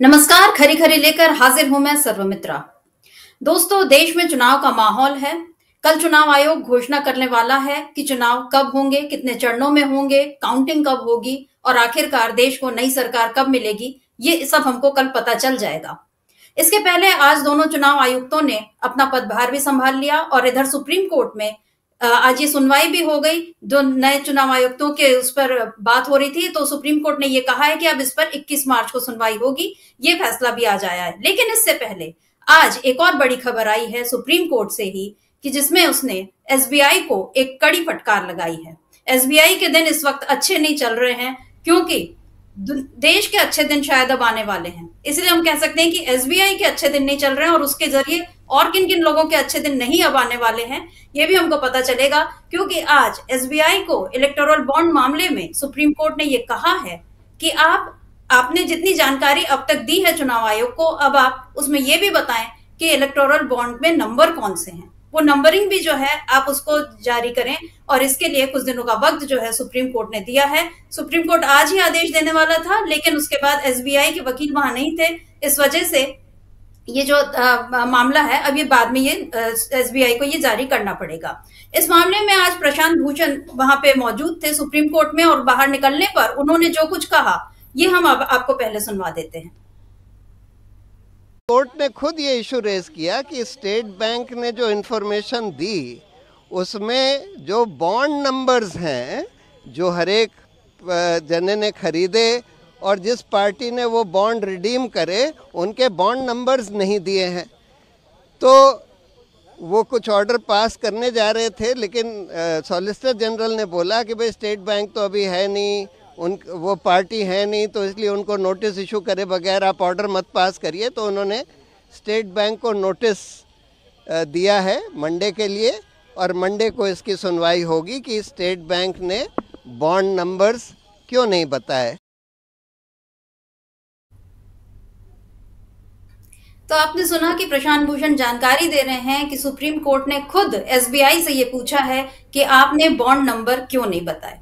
नमस्कार, खरी खरी लेकर हाजिर हूं मैं सर्वमित्रा। दोस्तों, देश में चुनाव का माहौल है। कल चुनाव आयोग घोषणा करने वाला है कि चुनाव कब होंगे, कितने चरणों में होंगे, काउंटिंग कब होगी और आखिरकार देश को नई सरकार कब मिलेगी। ये सब हमको कल पता चल जाएगा। इसके पहले आज दोनों चुनाव आयुक्तों ने अपना पदभार भी संभाल लिया और इधर सुप्रीम कोर्ट में आज ये सुनवाई भी हो गई। जो नए चुनाव आयुक्तों के उस पर बात हो रही थी, तो सुप्रीम कोर्ट ने ये कहा है कि अब इस पर 21 मार्च को सुनवाई होगी। ये फैसला भी आज आया है। लेकिन इससे पहले आज एक और बड़ी खबर आई है सुप्रीम कोर्ट से ही, कि जिसमें उसने एसबीआई को एक कड़ी फटकार लगाई है। एसबीआई के दिन इस वक्त अच्छे नहीं चल रहे हैं, क्योंकि देश के अच्छे दिन शायद अब आने वाले हैं। इसलिए हम कह सकते हैं कि एसबीआई के अच्छे दिन नहीं चल रहे हैं, और उसके जरिए और किन किन लोगों के अच्छे दिन नहीं अब आने वाले हैं, ये भी हमको पता चलेगा। क्योंकि आज एसबीआई को इलेक्टोरल बॉन्ड मामले में सुप्रीम कोर्ट ने ये कहा है कि आपने जितनी जानकारी अब तक दी है चुनाव आयोग को, अब आप उसमें ये भी बताएं कि इलेक्टोरल बॉन्ड में नंबर कौन से हैं। वो नंबरिंग भी जो है आप उसको जारी करें, और इसके लिए कुछ दिनों का वक्त जो है सुप्रीम कोर्ट ने दिया है। सुप्रीम कोर्ट आज ही आदेश देने वाला था, लेकिन उसके बाद एसबीआई के वकील वहां नहीं थे। इस वजह से ये जो मामला है, अब ये बाद में ये एसबीआई को ये जारी करना पड़ेगा। इस मामले में आज प्रशांत भूषण वहां पे मौजूद थे सुप्रीम कोर्ट में, और बाहर निकलने पर उन्होंने जो कुछ कहा ये हम आपको पहले सुनवा देते हैं। कोर्ट ने खुद ये इशू रेज किया कि स्टेट बैंक ने जो इन्फॉर्मेशन दी उसमें जो बॉन्ड नंबर्स हैं जो हर एक जने ने खरीदे और जिस पार्टी ने वो बॉन्ड रिडीम करे, उनके बॉन्ड नंबर्स नहीं दिए हैं। तो वो कुछ ऑर्डर पास करने जा रहे थे, लेकिन सॉलिसिटर जनरल ने बोला कि भाई स्टेट बैंक तो अभी है नहीं, वो पार्टी है नहीं, तो इसलिए उनको नोटिस इशू करे बगैर आप ऑर्डर मत पास करिए। तो उन्होंने स्टेट बैंक को नोटिस दिया है मंडे के लिए, और मंडे को इसकी सुनवाई होगी कि स्टेट बैंक ने बॉन्ड नंबर्स क्यों नहीं बताए। तो आपने सुना कि प्रशांत भूषण जानकारी दे रहे हैं कि सुप्रीम कोर्ट ने खुद एसबीआई से ये पूछा है कि आपने बॉन्ड नंबर क्यों नहीं बताए।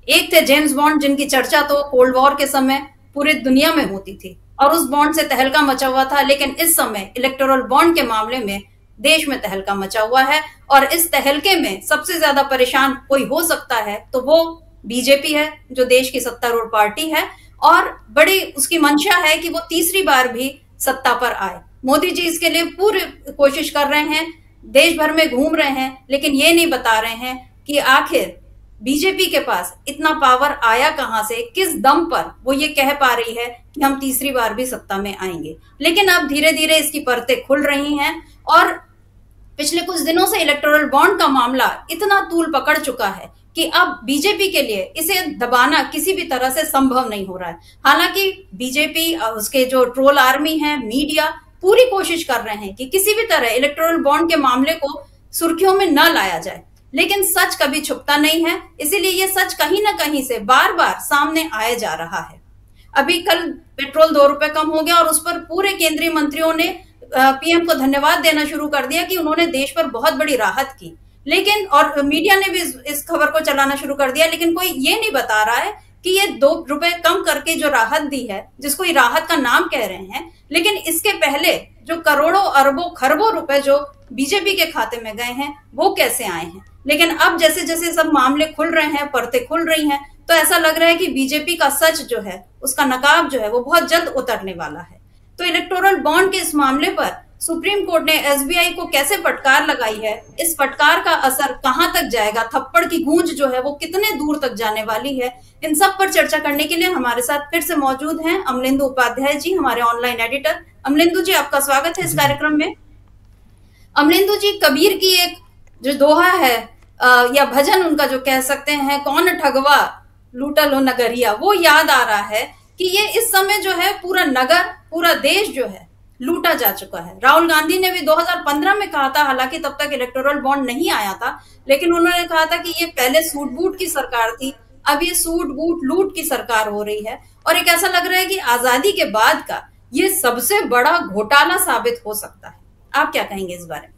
एक थे जेम्स बॉन्ड, जिनकी चर्चा तो कोल्ड वॉर के समय पूरी दुनिया में होती थी और उस बॉन्ड से तहलका मचा हुआ था। लेकिन इस समय इलेक्टोरल बॉन्ड के मामले में देश में तहलका मचा हुआ है, और इस तहलके में सबसे ज्यादा परेशान कोई हो सकता है तो वो बीजेपी है, जो देश की सत्तारूढ़ पार्टी है, और बड़ी उसकी मंशा है कि वो तीसरी बार भी सत्ता पर आए। मोदी जी इसके लिए पूरी कोशिश कर रहे हैं, देश भर में घूम रहे हैं, लेकिन ये नहीं बता रहे हैं कि आखिर बीजेपी के पास इतना पावर आया कहां से, किस दम पर वो ये कह पा रही है कि हम तीसरी बार भी सत्ता में आएंगे। लेकिन अब धीरे धीरे इसकी परतें खुल रही हैं, और पिछले कुछ दिनों से इलेक्टोरल बॉन्ड का मामला इतना तूल पकड़ चुका है कि अब बीजेपी के लिए इसे दबाना किसी भी तरह से संभव नहीं हो रहा है। हालांकि बीजेपी, उसके जो ट्रोल आर्मी है, मीडिया, पूरी कोशिश कर रहे हैं कि किसी भी तरह इलेक्टोरल बॉन्ड के मामले को सुर्खियों में न लाया जाए, लेकिन सच कभी छुपता नहीं है। इसीलिए ये सच कहीं ना कहीं से बार बार सामने आया जा रहा है। अभी कल पेट्रोल 2 रुपए कम हो गया, और उस पर पूरे केंद्रीय मंत्रियों ने पीएम को धन्यवाद देना शुरू कर दिया कि उन्होंने देश पर बहुत बड़ी राहत की। लेकिन और मीडिया ने भी इस खबर को चलाना शुरू कर दिया, लेकिन कोई ये नहीं बता रहा है कि ये 2 रुपए कम करके जो राहत दी है, जिसको ये राहत का नाम कह रहे हैं, लेकिन इसके पहले जो करोड़ों अरबों खरबों रुपए जो बीजेपी के खाते में गए हैं, वो कैसे आए हैं। लेकिन अब जैसे जैसे सब मामले खुल रहे हैं, परतें खुल रही हैं, तो ऐसा लग रहा है कि बीजेपी का सच जो है, उसका नकाब जो है, वो बहुत जल्द उतरने वाला है। तो इलेक्टोरल बॉन्ड के इस मामले पर सुप्रीम कोर्ट ने एसबीआई को कैसे फटकार लगाई है, इस फटकार का असर कहां तक जाएगा, थप्पड़ की गूंज जो है वो कितने दूर तक जाने वाली है, इन सब पर चर्चा करने के लिए हमारे साथ फिर से मौजूद हैं अमलेंदु उपाध्याय जी, हमारे ऑनलाइन एडिटर। अमलेंदु जी, आपका स्वागत है इस कार्यक्रम में। अमलेंदु जी, कबीर की एक जो दोहा है या भजन उनका जो कह सकते हैं, कौन ठगवा लूटा लो नगरिया, वो याद आ रहा है कि ये इस समय जो है पूरा नगर, पूरा देश जो है लूटा जा चुका है। राहुल गांधी ने भी 2015 में कहा था, हालांकि तब तक इलेक्टोरल बॉन्ड नहीं आया था, लेकिन उन्होंने कहा था कि ये पहले सूट बूट की सरकार थी, अब ये सूट बूट लूट की सरकार हो रही है। और एक ऐसा लग रहा है कि आजादी के बाद का ये सबसे बड़ा घोटाला साबित हो सकता है। आप क्या कहेंगे इस बारे में?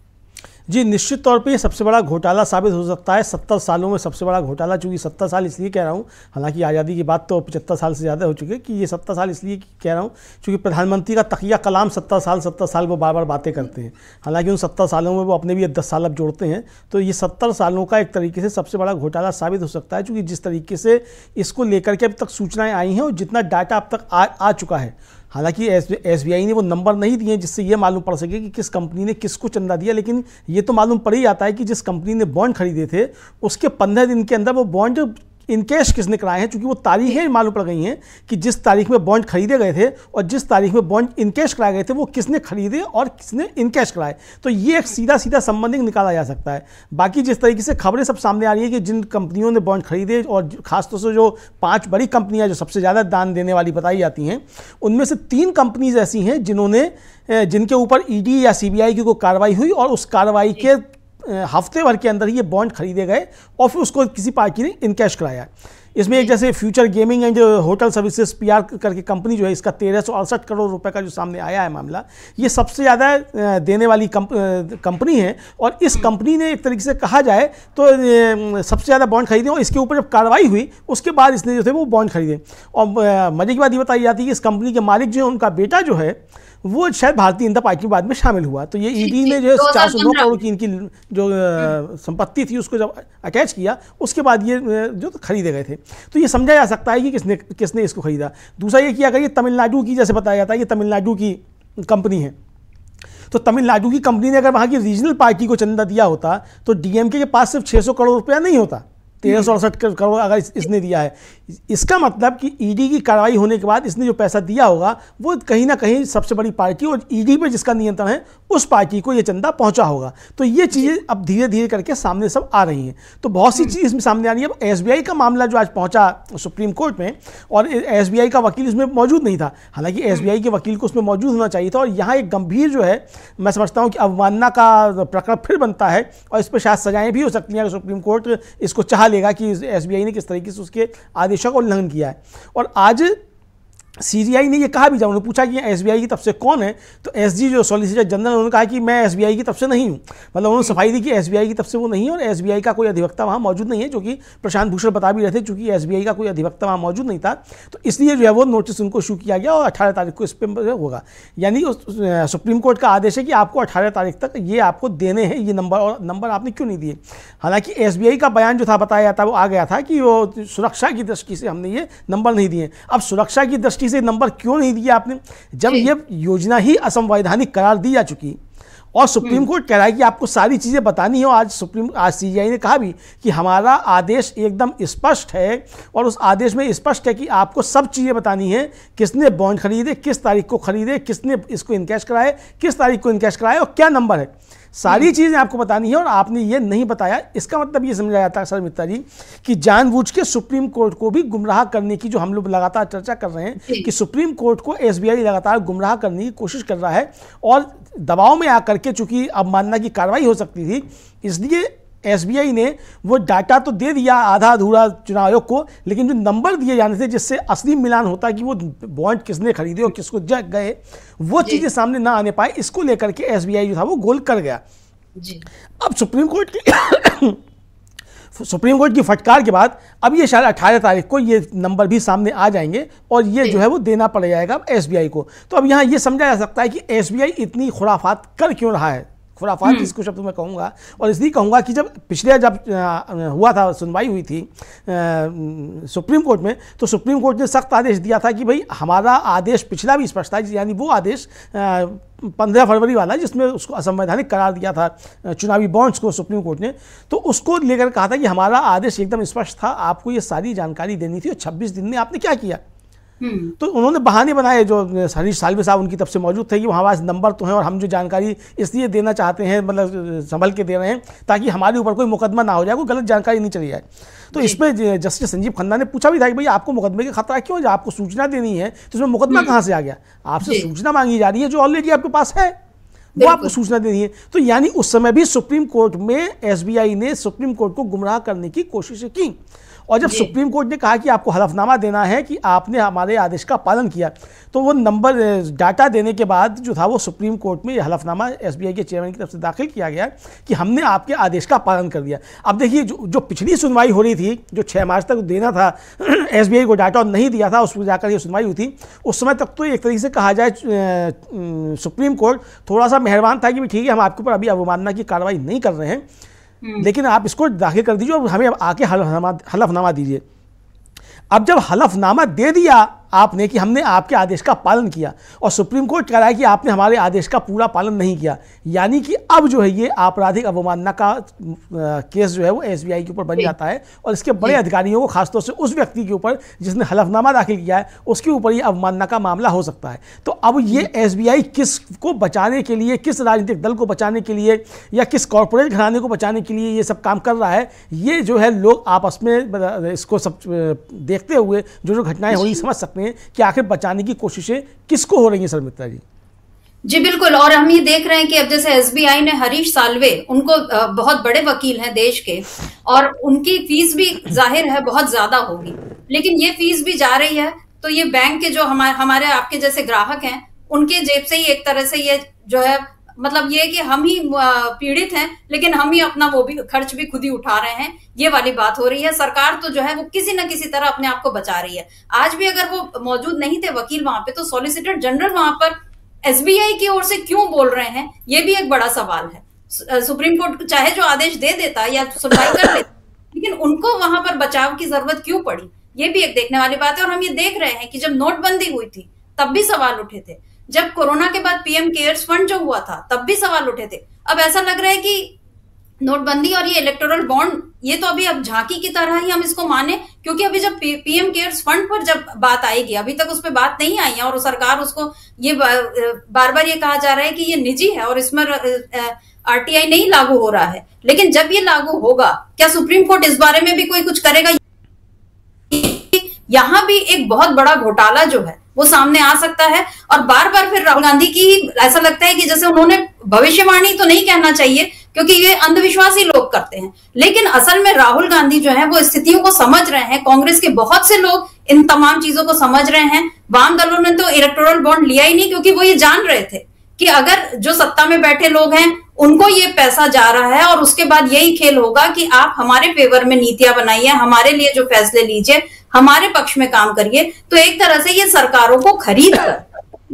जी निश्चित तौर पे ये सबसे बड़ा घोटाला साबित हो सकता है, 70 सालों में सबसे बड़ा घोटाला। चूँकि 70 साल इसलिए कह रहा हूँ, हालांकि आज़ादी की बात तो 75 साल से ज़्यादा हो चुकी है, कि ये 70 साल इसलिए कह रहा हूँ क्योंकि प्रधानमंत्री का तकिया कलाम 70 साल वो बार बार बातें करते हैं। हालांकि उन 70 सालों में वो अपने भी 10 साल अब जोड़ते हैं, तो ये 70 सालों का एक तरीके से सबसे बड़ा घोटाला साबित हो सकता है। चूँकि जिस तरीके से इसको लेकर के अब तक सूचनाएँ आई हैं और जितना डाटा अब तक आ चुका है, हालांकि एसबीआई ने वो नंबर नहीं दिए जिससे ये मालूम पड़ सके कि किस कंपनी ने किसको चंदा दिया, लेकिन ये तो मालूम पड़ ही आता है कि जिस कंपनी ने बॉन्ड खरीदे थे उसके 15 दिन के अंदर वो बॉन्ड इनकैश किसने कराए हैं। चूंकि वो तारीखें मालूम पड़ गई हैं कि जिस तारीख में बॉन्ड खरीदे गए थे और जिस तारीख में बॉन्ड इनकैश कराए गए थे वो किसने खरीदे और किसने इनकैश कराए, तो ये एक सीधा सीधा संबंध निकाला जा सकता है। बाकी जिस तरीके से खबरें सब सामने आ रही है कि जिन कंपनियों ने बॉन्ड खरीदे और खासतौर से जो 5 बड़ी कंपनियां जो सबसे ज़्यादा दान देने वाली बताई जाती हैं, उनमें से 3 कंपनीज ऐसी हैं जिनके ऊपर ईडी या सीबीआई की कोई कार्रवाई हुई और उस कार्रवाई के हफ्ते भर के अंदर ही ये बॉन्ड खरीदे गए और फिर उसको किसी पार्टी ने इनकैश कराया। इसमें एक जैसे future gaming and hotel services PR करके कंपनी जो है, इसका 1368 करोड़ रुपए का जो सामने आया है मामला, ये सबसे ज़्यादा देने वाली कंपनी है। और इस कंपनी ने एक तरीके से कहा जाए तो सबसे ज़्यादा बॉन्ड खरीदे और इसके ऊपर जब कार्रवाई हुई उसके बाद इसने जो थे वो बॉन्ड खरीदे। और मजे की बात ये बताई जाती है कि इस कंपनी के मालिक जो है उनका बेटा जो है वो शायद भारतीय जनता पार्टी बाद में शामिल हुआ। तो ये ईडी ने जो 409 करोड़ की इनकी जो संपत्ति थी उसको जब अटैच किया उसके बाद ये जो खरीदे गए थे, तो ये समझा जा सकता है कि किसने इसको खरीदा। दूसरा ये किया गया, तमिलनाडु की जैसे बताया जाता है, ये तमिलनाडु की कंपनी है, तो तमिलनाडु की कंपनी ने अगर वहाँ की रीजनल पार्टी को चंदा दिया होता तो डीएमके के पास सिर्फ 600 करोड़ रुपया नहीं होता, 1368 करोड़ अगर इसने दिया है। इसका मतलब कि ईडी की कार्रवाई होने के बाद इसने जो पैसा दिया होगा वो कहीं ना कहीं सबसे बड़ी पार्टी और ईडी पे जिसका नियंत्रण है उस पार्टी को ये चंदा पहुंचा होगा। तो ये चीज़ें अब धीरे धीरे करके सामने सब आ रही हैं, तो बहुत सी चीज़ इसमें सामने आ रही है। अब एसबीआई का मामला जो आज पहुंचा सुप्रीम कोर्ट में और एसबीआई का वकील इसमें मौजूद नहीं था, हालांकि एसबीआई के वकील को उसमें मौजूद होना चाहिए था। और यहाँ एक गंभीर जो है, मैं समझता हूँ कि अवमानना का प्रकरण फिर बनता है और इस पर शायद सजाएं भी हो सकती हैं अगर सुप्रीम कोर्ट इसको चाह लेगा कि एसबीआई ने किस तरीके से उसके आदेशों का उल्लंघन किया है। और आज सीजीआई ने ये कहा भी, जब उन्होंने पूछा कि एसबीआई की तरफ से कौन है, तो एसजी जो सॉलिसिटर जनरल उन्होंने कहा कि मैं एसबीआई की तरफ से नहीं हूँ। मतलब उन्होंने सफाई दी कि एसबीआई की तरफ से वो नहीं है और एसबीआई का कोई अधिवक्ता वहाँ मौजूद नहीं है, जो कि प्रशांत भूषण बता भी रहे थे। चूंकि एसबीआई का कोई अधिवक्ता वहाँ मौजूद नहीं था, तो इसलिए जो है वो नोटिस उनको इशू किया गया और 18 तारीख को इस पर होगा। यानी सुप्रीम कोर्ट का आदेश है कि आपको 18 तारीख तक ये आपको देने हैं ये नंबर, और नंबर आपने क्यों नहीं दिए। हालांकि एसबीआई का बयान जो था बताया जाता है वो आ गया था कि वो सुरक्षा की दृष्टि से हमने ये नंबर नहीं दिए। अब सुरक्षा की दृष्टि से नंबर क्यों नहीं दिया आपने, जब ये योजना ही असंवैधानिक करार दी जा चुकी और सुप्रीम कोर्ट कह रहा है कि आपको सारी चीज़ें बतानी है। और आज सीजीआई ने कहा भी कि हमारा आदेश एकदम स्पष्ट है और उस आदेश में स्पष्ट है कि आपको सब चीज़ें बतानी है, किसने बॉन्ड खरीदे, किस तारीख को खरीदे, किसने इसको इनकैश कराए, किस तारीख को इनकैश कराए और क्या नंबर है, सारी चीज़ें आपको बतानी है और आपने ये नहीं बताया। इसका मतलब ये समझा जाता है सर मित्रा जी कि जानबूझ के सुप्रीम कोर्ट को भी गुमराह करने की, जो हम लोग लगातार चर्चा कर रहे हैं कि सुप्रीम कोर्ट को एसबीआई लगातार गुमराह करने की कोशिश कर रहा है और दबाव में आकर के, चूंकि अवमानना की कार्रवाई हो सकती थी, इसलिए एसबीआई ने वो डाटा तो दे दिया आधा अधूरा चुनाव आयोग को, लेकिन जो नंबर दिए जाने थे जिससे असली मिलान होता है कि वो बॉन्ड किसने खरीदे और किसको जग गए, वो चीज़ें सामने ना आने पाए, इसको लेकर के एसबीआई जो था वो गोल कर गया। अब सुप्रीम कोर्ट की फटकार के बाद अब ये शायद 18 तारीख को ये नंबर भी सामने आ जाएंगे और ये जो है वो देना पड़ जाएगा एसबीआई को। तो अब यहाँ ये समझा जा सकता है कि एसबीआई इतनी खुराफात कर क्यों रहा है। खुराफात इसको शब्द मैं कहूँगा, और इसलिए कहूँगा कि जब हुआ था, सुनवाई हुई थी सुप्रीम कोर्ट में, तो सुप्रीम कोर्ट ने सख्त आदेश दिया था कि भाई हमारा आदेश पिछला भी स्पष्ट था, यानी वो आदेश 15 फरवरी वाला जिसमें उसको असंवैधानिक करार दिया था चुनावी बॉन्ड्स को सुप्रीम कोर्ट ने, तो उसको लेकर कहा था कि हमारा आदेश एकदम स्पष्ट था, आपको ये सारी जानकारी देनी थी और 26 दिन में आपने क्या किया। तो उन्होंने बहाने बनाए, जो हरीश साल्वे साहब उनकी तरफ से मौजूद थे कि हमारे पास नंबर तो हैं और हम जो जानकारी इसलिए देना चाहते हैं, मतलब संभल के दे रहे हैं ताकि हमारे ऊपर कोई मुकदमा ना हो जाए, कोई गलत जानकारी नहीं चली जाए। तो इस पर जस्टिस संजीव खन्ना ने पूछा भी था कि भाई आपको मुकदमे का खतरा क्यों है, आपको सूचना देनी है तो इसमें मुकदमा कहाँ से आ गया, आपसे सूचना मांगी जा रही है जो ऑलरेडी आपके पास है। वो आपको सूचना देनी है। तो यानी उस समय भी सुप्रीम कोर्ट में एसबीआई ने सुप्रीम कोर्ट को गुमराह करने की कोशिश की, और जब सुप्रीम कोर्ट ने कहा कि आपको हलफनामा देना है कि आपने हमारे आदेश का पालन किया, तो वो नंबर डाटा देने के बाद जो था वो सुप्रीम कोर्ट में हलफनामा एसबीआई के चेयरमैन की तरफ से दाखिल किया गया कि हमने आपके आदेश का पालन कर दिया। अब देखिए जो पिछली सुनवाई हो रही थी, जो 6 मार्च तक देना था एसबीआई को डाटा और नहीं दिया था, उस पर जाकर ये सुनवाई हुई थी। उस समय तक तो एक तरीके से कहा जाए सुप्रीम कोर्ट थोड़ा सा मेहरबान था कि ठीक है, हम आपके ऊपर अभी अवमानना की कार्रवाई नहीं कर रहे हैं, लेकिन आप इसको दाखिल कर दीजिए और हमें आके हलफनामा दीजिए। अब जब हलफनामा दे दिया आपने कि हमने आपके आदेश का पालन किया, और सुप्रीम कोर्ट कह रहा है कि आपने हमारे आदेश का पूरा पालन नहीं किया, यानी कि अब जो है ये आपराधिक अवमानना का केस जो है वो एसबीआई के ऊपर बन जाता है, और इसके बड़े अधिकारियों को, खासतौर से उस व्यक्ति के ऊपर जिसने हलफनामा दाखिल किया है, उसके ऊपर ये अवमानना का मामला हो सकता है। तो अब ये एसबीआई किसको बचाने के लिए, किस राजनीतिक दल को बचाने के लिए या किस कॉरपोरेट घराने को बचाने के लिए ये सब काम कर रहा है, ये जो है लोग आपस में इसको सब देखते हुए जो घटनाएं हो रही समझ सकते हैं कि आखिर बचाने की कोशिशें किसको हो रही हैं। सर मित्रा जी। जी बिल्कुल, और हम ये देख रहे हैं कि अब जैसे एसबीआई ने हरीश साल्वे, उनको बहुत बड़े वकील हैं देश के, और उनकी फीस भी जाहिर है बहुत ज्यादा होगी, लेकिन ये फीस भी जा रही है तो ये बैंक के जो हमारे आपके जैसे ग्राहक हैं उनके जेब से ही एक तरह से ये जो है, मतलब ये कि हम ही पीड़ित हैं, लेकिन हम ही अपना वो भी खर्च भी खुद ही उठा रहे हैं, ये वाली बात हो रही है। सरकार तो जो है वो किसी ना किसी तरह अपने आप को बचा रही है। आज भी अगर वो मौजूद नहीं थे वकील वहां पे, तो सॉलिसिटर जनरल वहां पर एसबीआई की ओर से क्यों बोल रहे हैं, ये भी एक बड़ा सवाल है। सुप्रीम कोर्ट चाहे जो आदेश दे देता या सुनवाई कर लेता, लेकिन उनको वहां पर बचाव की जरूरत क्यों पड़ी, ये भी एक देखने वाली बात है। और हम ये देख रहे हैं कि जब नोटबंदी हुई थी तब भी सवाल उठे थे, जब कोरोना के बाद पीएम केयर्स फंड जो हुआ था तब भी सवाल उठे थे। अब ऐसा लग रहा है कि नोटबंदी और ये इलेक्टोरल बॉन्ड, ये तो अभी अब झांकी की तरह ही हम इसको माने, क्योंकि अभी जब पीएम केयर्स फंड पर जब बात आएगी, अभी तक उस पर बात नहीं आई है, और सरकार उसको ये बार बार ये कहा जा रहा है कि ये निजी है और इसमें आरटीआई नहीं लागू हो रहा है, लेकिन जब ये लागू होगा, क्या सुप्रीम कोर्ट इस बारे में भी कोई कुछ करेगा? यहां भी एक बहुत बड़ा घोटाला जो है वो सामने आ सकता है। और बार बार फिर राहुल गांधी की ऐसा लगता है कि जैसे उन्होंने भविष्यवाणी तो नहीं कहना चाहिए, क्योंकि ये अंधविश्वासी लोग करते हैं, लेकिन असल में राहुल गांधी जो है वो स्थितियों को समझ रहे हैं। कांग्रेस के बहुत से लोग इन तमाम चीजों को समझ रहे हैं। वाम दलों ने तो इलेक्टोरल बॉन्ड लिया ही नहीं, क्योंकि वो ये जान रहे थे कि अगर जो सत्ता में बैठे लोग हैं उनको ये पैसा जा रहा है, और उसके बाद यही खेल होगा कि आप हमारे फेवर में नीतियां बनाइए, हमारे लिए जो फैसले लीजिए, हमारे पक्ष में काम करिए। तो एक तरह से ये सरकारों को खरीद कर,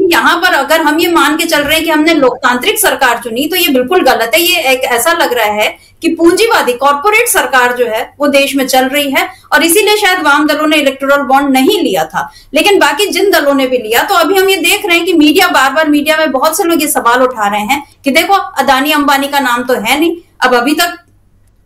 यहाँ पर अगर हम ये मान के चल रहे हैं कि हमने लोकतांत्रिक सरकार चुनी, तो ये बिल्कुल गलत है। ये एक ऐसा लग रहा है कि पूंजीवादी कॉर्पोरेट सरकार जो है वो देश में चल रही है, और इसीलिए शायद वाम दलों ने इलेक्टोरल बॉन्ड नहीं लिया था, लेकिन बाकी जिन दलों ने भी लिया, तो अभी हम ये देख रहे हैं कि मीडिया बार बार, मीडिया में बहुत से लोग ये सवाल उठा रहे हैं कि देखो अदानी अंबानी का नाम तो है नहीं। अब अभी तक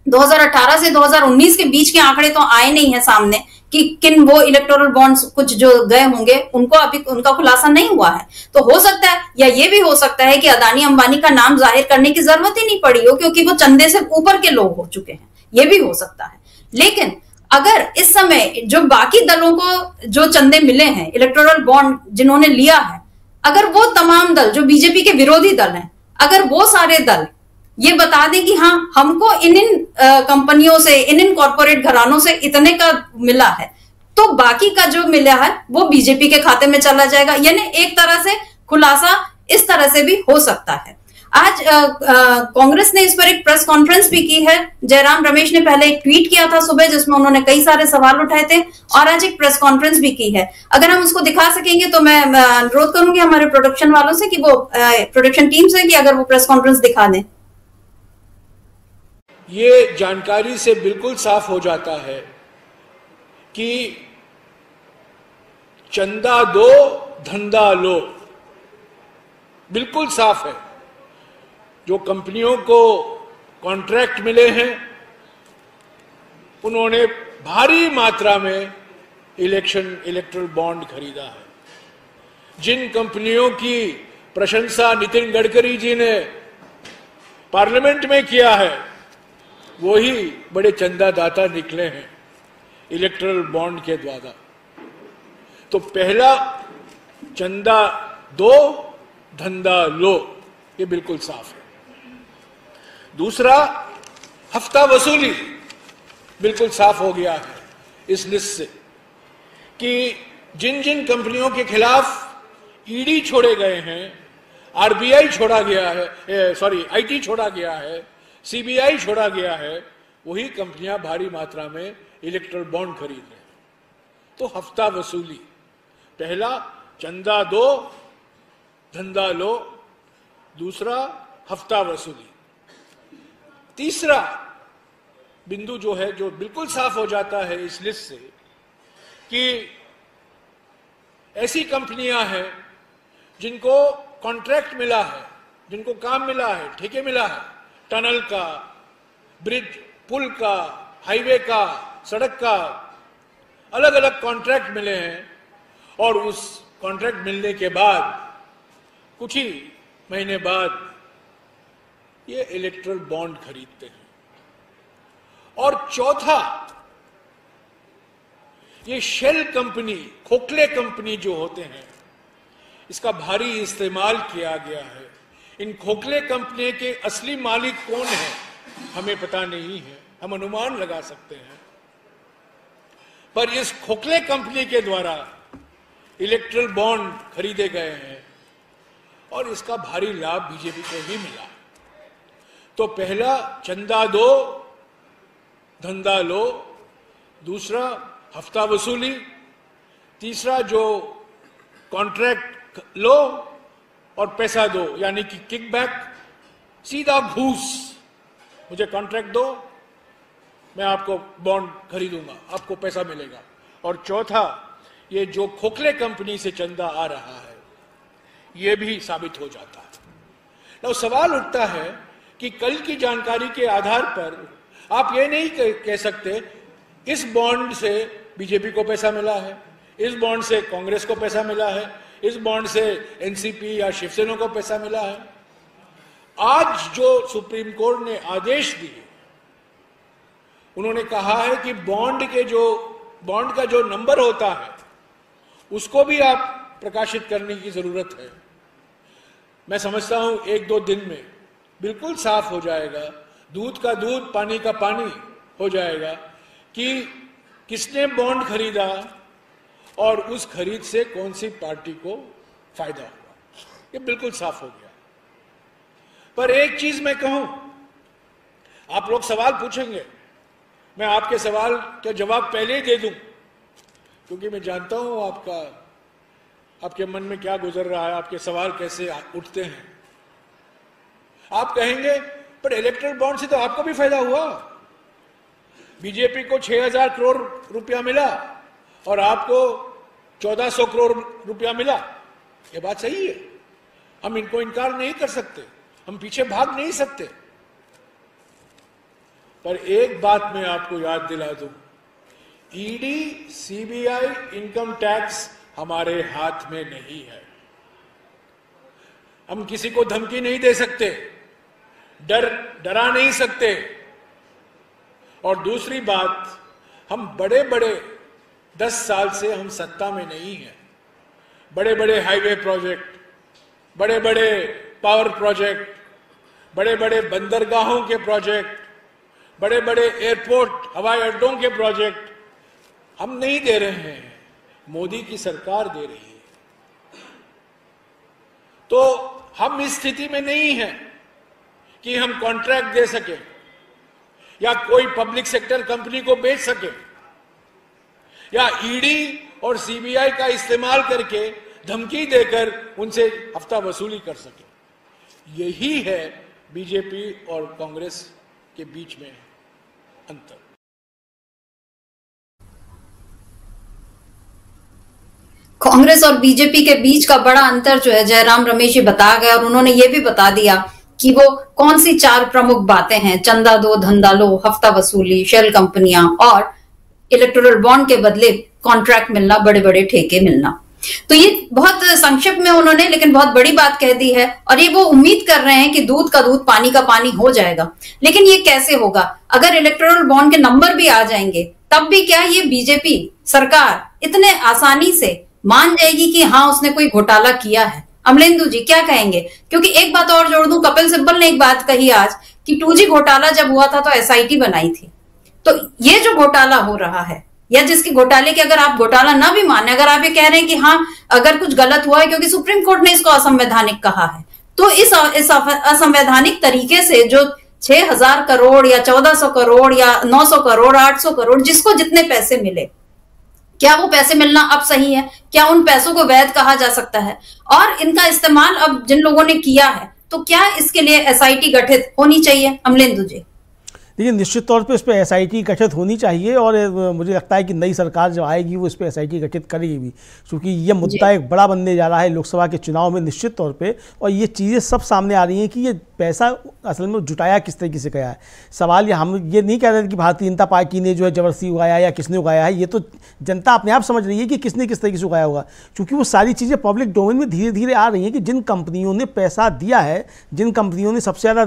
2018 से 2019 के बीच के आंकड़े तो आए नहीं है सामने कि किन वो इलेक्टोरल बॉन्ड्स कुछ जो गए होंगे, उनको अभी उनका खुलासा नहीं हुआ है। तो हो सकता है, या ये भी हो सकता है कि अदानी अंबानी का नाम जाहिर करने की जरूरत ही नहीं पड़ी हो, क्योंकि वो चंदे से ऊपर के लोग हो चुके हैं, ये भी हो सकता है। लेकिन अगर इस समय जो बाकी दलों को जो चंदे मिले हैं, इलेक्टोरल बॉन्ड जिन्होंने लिया है, अगर वो तमाम दल जो बीजेपी के विरोधी दल हैं, अगर वो सारे दल ये बता दें कि हाँ हमको इन कंपनियों से, इन कॉर्पोरेट घरानों से इतने का मिला है, तो बाकी का जो मिला है वो बीजेपी के खाते में चला जाएगा। यानी एक तरह से खुलासा इस तरह से भी हो सकता है। आज कांग्रेस ने इस पर एक प्रेस कॉन्फ्रेंस भी की है। जयराम रमेश ने पहले एक ट्वीट किया था सुबह, जिसमें उन्होंने कई सारे सवाल उठाए थे, और आज एक प्रेस कॉन्फ्रेंस भी की है। अगर हम उसको दिखा सकेंगे तो मैं अनुरोध करूंगी हमारे प्रोडक्शन वालों से कि वो प्रोडक्शन टीम से कि अगर वो प्रेस कॉन्फ्रेंस दिखा दें। ये जानकारी से बिल्कुल साफ हो जाता है कि चंदा दो धंधा लो, बिल्कुल साफ है। जो कंपनियों को कॉन्ट्रैक्ट मिले हैं उन्होंने भारी मात्रा में इलेक्ट्रल बॉन्ड खरीदा है। जिन कंपनियों की प्रशंसा नितिन गडकरी जी ने पार्लियामेंट में किया है, वही बड़े चंदादाता निकले हैं इलेक्ट्रल बॉन्ड के द्वारा। तो पहला, चंदा दो धंधा लो, ये बिल्कुल साफ है। दूसरा, हफ्ता वसूली बिल्कुल साफ हो गया है इस लिस्ट से कि जिन जिन कंपनियों के खिलाफ ईडी छोड़े गए हैं, आरबीआई छोड़ा गया है, आईटी छोड़ा गया है, सीबीआई छोड़ा गया है, वही कंपनियां भारी मात्रा में इलेक्ट्रल बॉन्ड खरीद रहे हैं। तो हफ्ता वसूली, पहला चंदा दो धंधा लो, दूसरा हफ्ता वसूली। तीसरा बिंदु जो है, जो बिल्कुल साफ हो जाता है इस लिस्ट से कि ऐसी कंपनियां हैं जिनको कॉन्ट्रैक्ट मिला है, जिनको काम मिला है, ठेके मिला है, टनल का, ब्रिज, पुल का, हाईवे का, सड़क का, अलग अलग कॉन्ट्रैक्ट मिले हैं और उस कॉन्ट्रैक्ट मिलने के बाद कुछ ही महीने बाद ये इलेक्ट्रल बॉन्ड खरीदते हैं। और चौथा, ये शेल कंपनी, खोखले कंपनी जो होते हैं, इसका भारी इस्तेमाल किया गया है। इन खोखले कंपनी के असली मालिक कौन है हमें पता नहीं है, हम अनुमान लगा सकते हैं, पर इस खोखले कंपनी के द्वारा इलेक्ट्रल बॉन्ड खरीदे गए हैं और इसका भारी लाभ बीजेपी को ही मिला। तो पहला चंदा दो धंधा लो, दूसरा हफ्ता वसूली, तीसरा जो कॉन्ट्रैक्ट लो और पैसा दो, यानी कि किकबैक, सीधा घूस, मुझे कॉन्ट्रैक्ट दो, मैं आपको बॉन्ड खरीदूंगा, आपको पैसा मिलेगा। और चौथा, ये जो खोखले कंपनी से चंदा आ रहा है, ये भी साबित हो जाता है। तो सवाल उठता है कि कल की जानकारी के आधार पर आप ये नहीं कह सकते इस बॉन्ड से बीजेपी को पैसा मिला है, इस बॉन्ड से कांग्रेस को पैसा मिला है, इस बॉन्ड से एनसीपी या शिवसेना को पैसा मिला है। आज जो सुप्रीम कोर्ट ने आदेश दिए, उन्होंने कहा है कि बॉन्ड का जो नंबर होता है उसको भी आप प्रकाशित करने की जरूरत है। मैं समझता हूं 1-2 दिन में बिल्कुल साफ हो जाएगा, दूध का दूध पानी का पानी हो जाएगा कि किसने बॉन्ड खरीदा और उस खरीद से कौन सी पार्टी को फायदा हुआ। ये बिल्कुल साफ हो गया। पर एक चीज मैं कहूं, आप लोग सवाल पूछेंगे, मैं आपके सवाल का जवाब पहले ही दे दूं, क्योंकि मैं जानता हूं आपके मन में क्या गुजर रहा है, आपके सवाल कैसे उठते हैं। आप कहेंगे पर इलेक्ट्रल बॉन्ड से तो आपको भी फायदा हुआ, बीजेपी को 6000 करोड़ रुपया मिला और आपको 1400 करोड़ रुपया मिला। ये बात सही है, हम इनको इनकार नहीं कर सकते, हम पीछे भाग नहीं सकते। पर एक बात मैं आपको याद दिला दूं, ईडी, सीबीआई, इनकम टैक्स हमारे हाथ में नहीं है। हम किसी को धमकी नहीं दे सकते, डरा नहीं सकते। और दूसरी बात, हम बड़े 10 साल से हम सत्ता में नहीं हैं। बड़े बड़े हाईवे प्रोजेक्ट, बड़े बड़े पावर प्रोजेक्ट, बड़े बड़े बंदरगाहों के प्रोजेक्ट, बड़े बड़े एयरपोर्ट, हवाई अड्डों के प्रोजेक्ट हम नहीं दे रहे हैं, मोदी की सरकार दे रही है। तो हम इस स्थिति में नहीं हैं कि हम कॉन्ट्रैक्ट दे सके या कोई पब्लिक सेक्टर कंपनी को बेच सके या ईडी और सीबीआई का इस्तेमाल करके धमकी देकर उनसे हफ्ता वसूली कर सके। यही है बीजेपी और कांग्रेस के बीच में अंतर। कांग्रेस और बीजेपी के बीच का बड़ा अंतर जो है जयराम रमेश जी बता गए, और उन्होंने ये भी बता दिया कि वो कौन सी 4 प्रमुख बातें हैं: चंदा दो धंधा लो, हफ्ता वसूली, शेल कंपनियां और इलेक्टोरल बॉन्ड के बदले कॉन्ट्रैक्ट मिलना, बड़े बड़े ठेके मिलना। तो ये बहुत संक्षिप्त में उन्होंने लेकिन बहुत बड़ी बात कह दी है, और ये वो उम्मीद कर रहे हैं कि दूध का दूध पानी का पानी हो जाएगा। लेकिन ये कैसे होगा? अगर इलेक्टोरल बॉन्ड के नंबर भी आ जाएंगे तब भी क्या ये बीजेपी सरकार इतने आसानी से मान जाएगी कि हाँ उसने कोई घोटाला किया है? अमलेंदु जी क्या कहेंगे? क्योंकि एक बात और जोड़ दूं, कपिल सिब्बल ने एक बात कही आज कि 2G घोटाला जब हुआ था तो एसआईटी बनाई थी। तो ये जो घोटाला हो रहा है, या जिसके घोटाले के अगर आप घोटाला ना भी माने, अगर आप ये कह रहे हैं कि हाँ अगर कुछ गलत हुआ है क्योंकि सुप्रीम कोर्ट ने इसको असंवैधानिक कहा है, तो इस असंवैधानिक तरीके से जो 6,000 करोड़ या 1400 करोड़ या 900 करोड़ 800 करोड़ जिसको जितने पैसे मिले, क्या वो पैसे मिलना अब सही है? क्या उन पैसों को वैध कहा जा सकता है? और इनका इस्तेमाल अब जिन लोगों ने किया है, तो क्या इसके लिए एसआईटी गठित होनी चाहिए? अमलेंदु जी देखिए, निश्चित तौर पे इस पर एसआईटी गठित होनी चाहिए और मुझे लगता है कि नई सरकार जो आएगी वो इस पर एसआईटी गठित करेगी भी, क्योंकि ये मुद्दा एक बड़ा बनने जा रहा है लोकसभा के चुनाव में निश्चित तौर पे। और ये चीज़ें सब सामने आ रही हैं कि ये पैसा असल में जुटाया किस तरीके से गया है। सवाल ये, हम ये नहीं कह रहे कि भारतीय जनता पार्टी ने जो है जबरदस्ती उगाया या किसने उगाया है, ये तो जनता अपने आप समझ रही है कि किसने किस तरीके से उगाया होगा, क्योंकि वो सारी चीज़ें पब्लिक डोमेन में धीरे धीरे आ रही हैं कि जिन कंपनियों ने पैसा दिया है, जिन कंपनियों ने सबसे ज़्यादा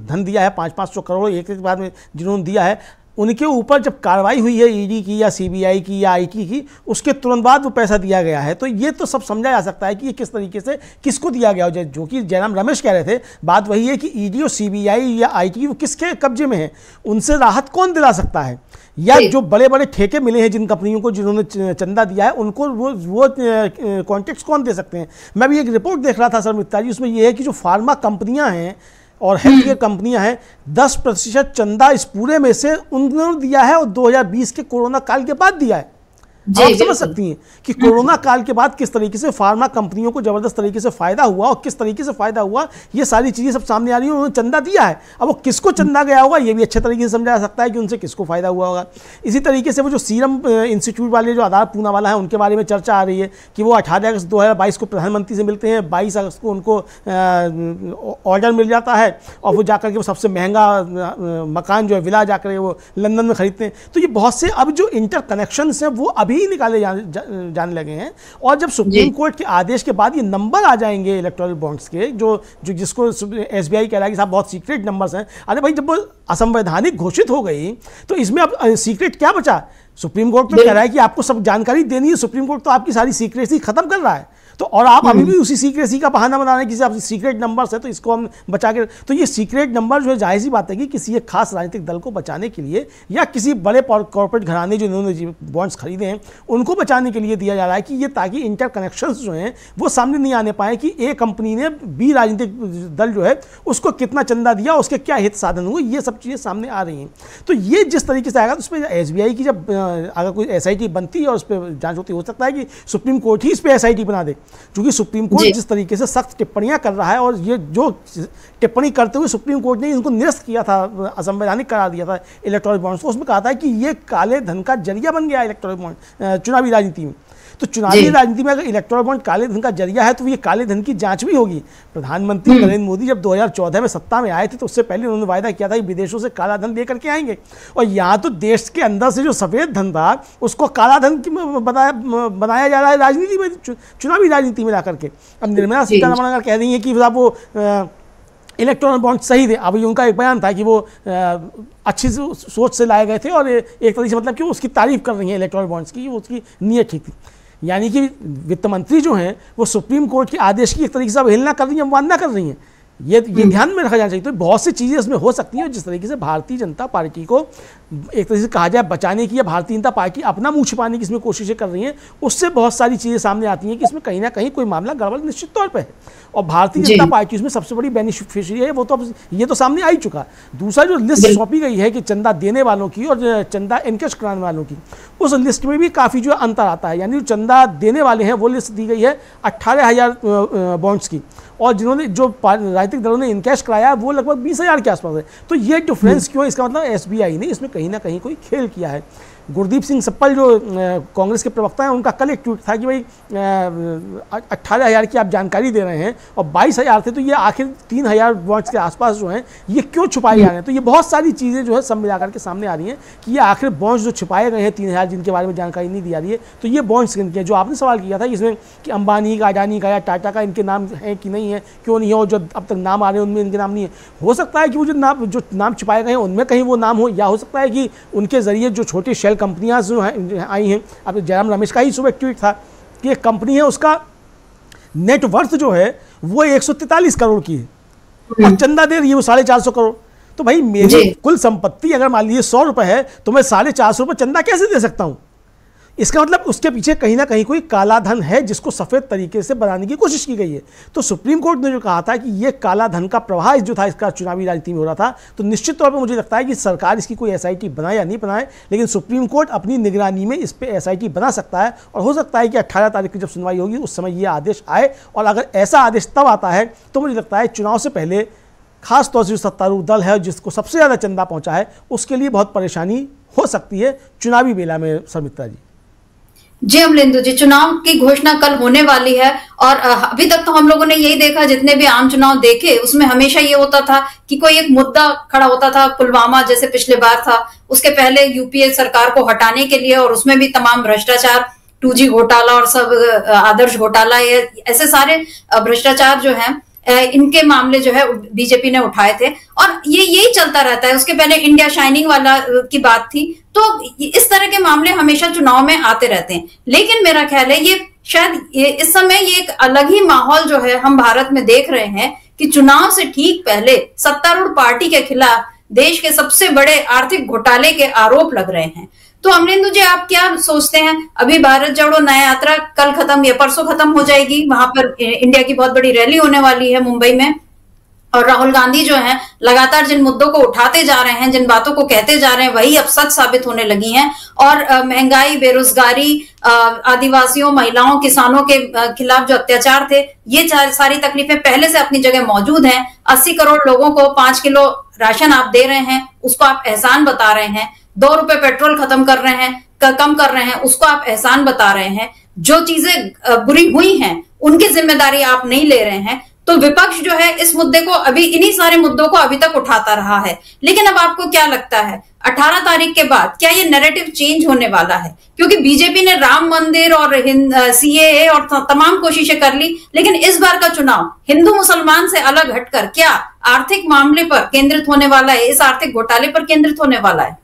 धन दिया है, 500-500 करोड़ एक बाद में जिन्होंने दिया है, उनके ऊपर जब कार्रवाई हुई है ईडी की या सीबीआई की या आईटी की, उसके तुरंत बाद वो पैसा दिया गया है। तो ये तो सब समझा जा सकता है कि ये किस तरीके से किसको दिया गया हो। जो कि जयराम रमेश कह रहे थे, बात वही है कि ईडी और सीबीआई या आईटी वो किसके कब्जे में है, उनसे राहत कौन दिला सकता है, या जो बड़े बड़े ठेके मिले हैं जिन कंपनियों को जिन्होंने चंदा दिया है उनको वो कॉन्टेक्स्ट कौन दे सकते हैं। मैं भी एक रिपोर्ट देख रहा था सर मित्ता जी, उसमें ये है कि जो फार्मा कंपनियां हैं और हेल्थ केयर कंपनियां हैं, 10% चंदा इस पूरे में से उन्होंने दिया है और 2020 के कोरोना काल के बाद दिया है। आप समझ सकती हैं कि कोरोना काल के बाद किस तरीके से फार्मा कंपनियों को जबरदस्त तरीके से फायदा हुआ और किस तरीके से फायदा हुआ, ये सारी चीजें सब सामने आ रही हैं। उन्होंने चंदा दिया है, अब वो किसको चंदा गया होगा ये भी अच्छे तरीके से समझा जा सकता है कि उनसे किसको फायदा हुआ होगा। इसी तरीके से वो जो सीरम इंस्टीट्यूट वाले जो आधार पूना वाला है, उनके बारे में चर्चा आ रही है कि वो 18 अगस्त 2022 को प्रधानमंत्री से मिलते हैं, 22 अगस्त को उनको ऑर्डर मिल जाता है और वो जाकर के वो सबसे महंगा मकान जो है विला जाकर वो लंदन में खरीदते हैं। तो ये बहुत से अब जो इंटर कनेक्शंस हैं वो अभी निकाले जाने लगे हैं। और जब सुप्रीम कोर्ट के आदेश के बाद ये नंबर आ जाएंगे इलेक्टोरल बॉन्ड्स के, जो जिसको एसबीआई कह रहा है कि साहब बहुत सीक्रेट नंबर्स हैं, अरे भाई जब वो असंवैधानिक घोषित हो गई तो इसमें अब सीक्रेट क्या बचा? सुप्रीम कोर्ट तो कह रहा है कि आपको सब जानकारी देनी है, सुप्रीम कोर्ट तो आपकी सारी सीक्रेसी खत्म कर रहा है। तो और आप अभी भी उसी सीक्रेसी का बहाना बना रहे हैं कि आप सीक्रेट नंबर्स है तो इसको हम बचा के, तो ये सीक्रेट नंबर जो है जाहिर सी बात है कि किसी एक खास राजनीतिक दल को बचाने के लिए या किसी बड़े कॉर्पोरेट घराने जो इन्होंने बॉन्ड्स खरीदे हैं उनको बचाने के लिए दिया जा रहा है कि ये ताकि इंटर कनेक्शंस जो हैं वो सामने नहीं आने पाए कि ए कंपनी ने बी राजनीतिक दल जो है उसको कितना चंदा दिया, उसके क्या हित साधन हुए, ये सब चीज़ें सामने आ रही हैं। तो ये जिस तरीके से आएगा तो उस पर एसबीआई की जब अगर कोई एसआईटी बनती है और उस पर जाँच होती, हो सकता है कि सुप्रीम कोर्ट ही इस पर एसआईटी बना दे, क्योंकि सुप्रीम कोर्ट जिस तरीके से सख्त टिप्पणियां कर रहा है और ये जो टिप्पणी करते हुए सुप्रीम कोर्ट ने इनको निरस्त किया था, असंवैधानिक करार दिया था इलेक्टोरल बॉन्ड्स को, उसमें कहा था कि ये काले धन का जरिया बन गया इलेक्टोरल बॉन्ड चुनावी राजनीति में। तो चुनावी राजनीति में अगर इलेक्टोरल बॉन्ड काले धन का जरिया है तो ये काले धन की जांच भी होगी। प्रधानमंत्री नरेंद्र मोदी जब 2014 में सत्ता में आए थे तो उससे पहले उन्होंने वायदा किया था कि विदेशों से काला धन लेकर के आएंगे, और यहाँ तो देश के अंदर से जो सफेद धन था उसको काला धन बनाया जा रहा है राजनीति में, चुनावी राजनीति में लाकर के। अब निर्मला सीतारमण अगर कह रही है कि साहब वो इलेक्ट्रॉनिक बॉन्ड सही थे, अभी उनका एक बयान था कि वो अच्छी सोच से लाए गए थे और एक तरीके से मतलब कि उसकी तारीफ कर रही हैं इलेक्ट्रॉनिक बॉन्ड्स की, वो उसकी नीयत ठीक थी। यानी कि वित्त मंत्री जो हैं वो सुप्रीम कोर्ट के आदेश की एक तरीके से अवहेलना कर रही हैं, अवमानना कर रही हैं। ये ध्यान में रखा जाना चाहिए। तो बहुत सी चीज़ें इसमें हो सकती हैं जिस तरीके से भारतीय जनता पार्टी को एक तरीके से कहा जाए बचाने की या भारतीय जनता पार्टी अपना मुंह छिपाने की इसमें कोशिशें कर रही हैं, उससे बहुत सारी चीज़ें सामने आती हैं कि इसमें कहीं ना कहीं कोई मामला गड़बड़ निश्चित तौर पर है। और भारतीय जनता पार्टी उसमें सबसे बड़ी बेनिफिशियरी है, वो तो अब ये तो सामने आ ही चुका। दूसरा जो लिस्ट सौंपी गई है कि चंदा देने वालों की और चंदा इनकेश कराने वालों की, उस लिस्ट में भी काफ़ी जो अंतर आता है। यानी जो चंदा देने वाले हैं वो लिस्ट दी गई है 18,000 बॉन्ड्स की, और जिन्होंने जो राजनीतिक दलों ने इनकैश कराया वो लगभग 20,000 के आसपास है। तो ये डिफरेंस क्यों है? इसका मतलब एसबीआई ने इसमें कहीं ना कहीं कोई खेल किया है। गुरदीप सिंह सप्पल जो कांग्रेस के प्रवक्ता हैं, उनका कल एक ट्वीट था कि भाई 18,000 की आप जानकारी दे रहे हैं और 22,000 थे, तो ये आखिर 3,000 बॉन्ड्स के आसपास जो हैं ये क्यों छुपाए जा रहे हैं? तो ये बहुत सारी चीज़ें जो है सब मिला करके सामने आ रही हैं कि ये आखिर बॉन्ड्स जो छुपाए गए हैं 3,000 जिनके बारे में जानकारी नहीं दी जा रही है, तो ये बॉन्ड्स किनके हैं? जो आपने सवाल किया था इसमें कि अंबानी का, अडानी का या टाटा का इनके नाम है कि नहीं है, क्यों नहीं है, और जो अब तक नाम आ रहे हैं उनमें इनके नाम नहीं है। हो सकता है कि वो जो नाम छुपाए गए हैं उनमें कहीं वो नाम हो, या हो सकता है कि उनके ज़रिए जो छोटी शेल कंपनियां जो हैं आई हैं। अब जयराम रमेश का ही सुबह ट्वीट था कि एक कंपनी है उसका नेटवर्थ जो है वो 143 करोड़ की है और चंदा दे रही है वो 450 करोड़। तो भाई मेरी कुल संपत्ति अगर मान लीजिए 100 रुपए है तो मैं 450 रुपए चंदा कैसे दे सकता हूं? इसका मतलब उसके पीछे कहीं ना कहीं कोई काला धन है जिसको सफेद तरीके से बनाने की कोशिश की गई है। तो सुप्रीम कोर्ट ने जो कहा था कि ये काला धन का प्रवाह जो था इसका चुनावी राजनीति में हो रहा था, तो निश्चित तौर पर मुझे लगता है कि सरकार इसकी कोई एसआईटी बनाए या नहीं बनाए, लेकिन सुप्रीम कोर्ट अपनी निगरानी में इस पर एसआईटी बना सकता है और हो सकता है कि 18 तारीख की जब सुनवाई होगी उस समय ये आदेश आए। और अगर ऐसा आदेश तब आता है तो मुझे लगता है चुनाव से पहले खास तौर से जो सत्तारूढ़ दल है जिसको सबसे ज़्यादा चंदा पहुंचा है उसके लिए बहुत परेशानी हो सकती है चुनावी बेला में। शर्मित्रा जी। जी अमलेंदु जी, चुनाव की घोषणा कल होने वाली है और अभी तक तो हम लोगों ने यही देखा, जितने भी आम चुनाव देखे उसमें हमेशा ये होता था कि कोई एक मुद्दा खड़ा होता था, पुलवामा जैसे पिछले बार था, उसके पहले यूपीए सरकार को हटाने के लिए, और उसमें भी तमाम भ्रष्टाचार, 2G घोटाला और सब आदर्श घोटाला, ऐसे सारे भ्रष्टाचार जो है इनके मामले जो है बीजेपी ने उठाए थे और ये यही चलता रहता है। उसके पहले इंडिया शाइनिंग वाला की बात थी। तो इस तरह के मामले हमेशा चुनाव में आते रहते हैं, लेकिन मेरा ख्याल है ये शायद इस समय ये एक अलग ही माहौल जो है हम भारत में देख रहे हैं कि चुनाव से ठीक पहले सत्तारूढ़ पार्टी के खिलाफ देश के सबसे बड़े आर्थिक घोटाले के आरोप लग रहे हैं। तो अमलेंदु जी, आप क्या सोचते हैं? अभी भारत जोड़ो न्याय यात्रा कल खत्म या परसों खत्म हो जाएगी, वहां पर इंडिया की बहुत बड़ी रैली होने वाली है मुंबई में, और राहुल गांधी जो हैं लगातार जिन मुद्दों को उठाते जा रहे हैं, जिन बातों को कहते जा रहे हैं, वही अब सच साबित होने लगी हैं। और महंगाई, बेरोजगारी, आदिवासियों, महिलाओं, किसानों के खिलाफ जो अत्याचार थे, ये सारी तकलीफें पहले से अपनी जगह मौजूद हैं। 80 करोड़ लोगों को 5 किलो राशन आप दे रहे हैं, उसको आप एहसान बता रहे हैं। 2 रुपए पेट्रोल खत्म कर रहे हैं, कम कर रहे हैं, उसको आप एहसान बता रहे हैं। जो चीजें बुरी हुई हैं उनकी जिम्मेदारी आप नहीं ले रहे हैं। तो विपक्ष जो है इस मुद्दे को, अभी इन्हीं सारे मुद्दों को अभी तक उठाता रहा है। लेकिन अब आपको क्या लगता है 18 तारीख के बाद क्या ये नैरेटिव चेंज होने वाला है? क्योंकि बीजेपी ने राम मंदिर और CAA और तमाम कोशिशें कर ली, लेकिन इस बार का चुनाव हिंदू मुसलमान से अलग हटकर क्या आर्थिक मामले पर केंद्रित होने वाला है, इस आर्थिक घोटाले पर केंद्रित होने वाला है?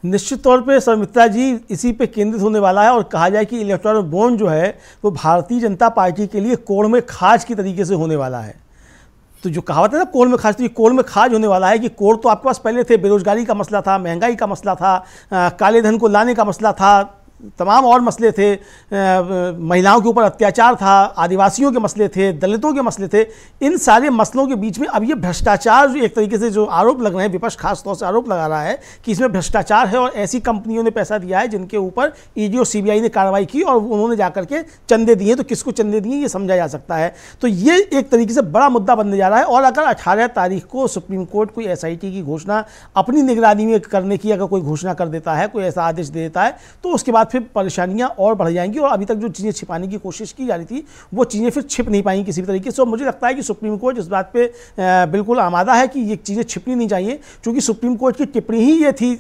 निश्चित तौर पे शर्मित्रा जी इसी पे केंद्रित होने वाला है। और कहा जाए कि इलेक्टोरल बॉन्ड जो है वो भारतीय जनता पार्टी के लिए कोड़ में खाज की तरीके से होने वाला है। तो जो कहावत है ना कोड़ में खाज, तो ये कोड़ में खाज होने वाला है कि कोड़ तो आपके पास पहले थे, बेरोजगारी का मसला था, महंगाई का मसला था, काले धन को लाने का मसला था, तमाम और मसले थे, महिलाओं के ऊपर अत्याचार था, आदिवासियों के मसले थे, दलितों के मसले थे। इन सारे मसलों के बीच में अब ये भ्रष्टाचार एक तरीके से जो आरोप लग रहे हैं, विपक्ष खास तौर से आरोप लगा रहा है कि इसमें भ्रष्टाचार है और ऐसी कंपनियों ने पैसा दिया है जिनके ऊपर ED और CBI ने कार्रवाई की और उन्होंने जाकर के चंदे दिए। तो किसको चंदे दिए ये समझा जा सकता है। तो ये एक तरीके से बड़ा मुद्दा बनने जा रहा है। और अगर 18 तारीख को सुप्रीम कोर्ट कोई SIT की घोषणा अपनी निगरानी में करने की अगर कोई घोषणा कर देता है, कोई ऐसा आदेश दे देता है, तो उसके बाद फिर परेशानियां और बढ़ जाएंगी और अभी तक जो चीज़ें छिपाने की कोशिश की जा रही थी वो चीज़ें फिर छिप नहीं पाएंगी किसी भी तरीके से। और मुझे लगता है कि सुप्रीम कोर्ट इस बात पे बिल्कुल आमादा है कि ये चीज़ें छिपनी नहीं चाहिए, क्योंकि सुप्रीम कोर्ट की टिप्पणी ही ये थी